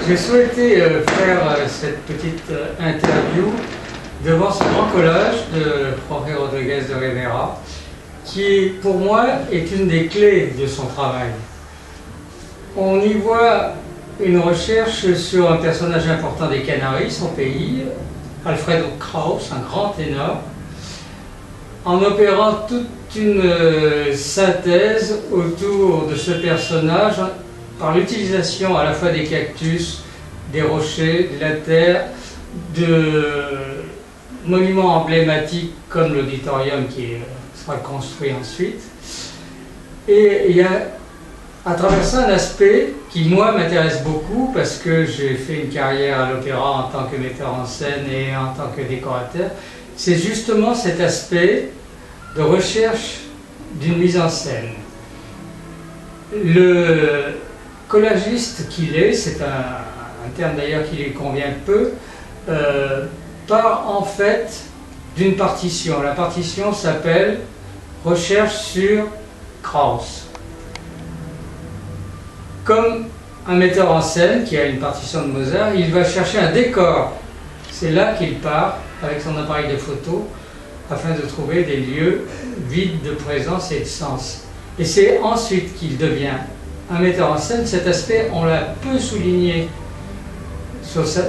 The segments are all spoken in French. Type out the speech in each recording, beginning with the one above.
J'ai souhaité faire cette petite interview devant ce grand collage de Jorge Rodriguez de Rivera, qui pour moi est une des clés de son travail. On y voit une recherche sur un personnage important des Canaries, son pays, Alfredo Kraus, un grand ténor, en opérant toute une synthèse autour de ce personnage par l'utilisation à la fois des cactus, des rochers, de la terre, de monuments emblématiques comme l'auditorium qui sera construit ensuite. Et il y a à travers ça un aspect qui moi m'intéresse beaucoup parce que j'ai fait une carrière à l'opéra en tant que metteur en scène et en tant que décorateur. C'est justement cet aspect de recherche d'une mise en scène. Le collagiste qu'il est, c'est un terme d'ailleurs qui lui convient peu, part en fait d'une partition. La partition s'appelle Recherche sur Kraus. Comme un metteur en scène qui a une partition de Mozart, il va chercher un décor. C'est là qu'il part avec son appareil de photo afin de trouver des lieux vides de présence et de sens. Et c'est ensuite qu'il devient un metteur en scène. Cet aspect, on l'a peu souligné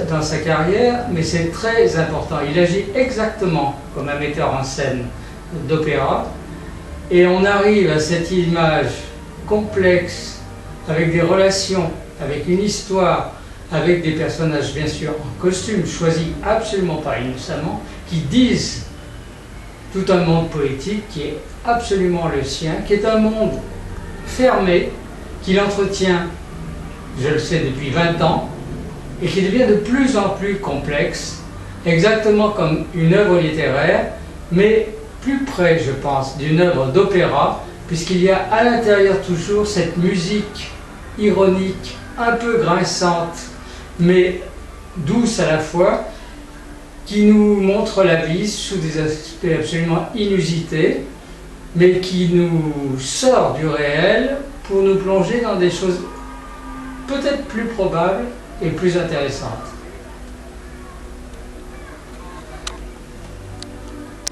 dans sa carrière, mais c'est très important. Il agit exactement comme un metteur en scène d'opéra, et on arrive à cette image complexe, avec des relations, avec une histoire, avec des personnages bien sûr en costume, choisis absolument pas innocemment, qui disent tout un monde poétique qui est absolument le sien, qui est un monde fermé, qu'il entretient, je le sais depuis 20 ans, et qui devient de plus en plus complexe, exactement comme une œuvre littéraire, mais plus près, je pense, d'une œuvre d'opéra, puisqu'il y a à l'intérieur toujours cette musique ironique, un peu grinçante, mais douce à la fois, qui nous montre la vie sous des aspects absolument inusités, mais qui nous sort du réel pour nous plonger dans des choses peut-être plus probables et plus intéressantes.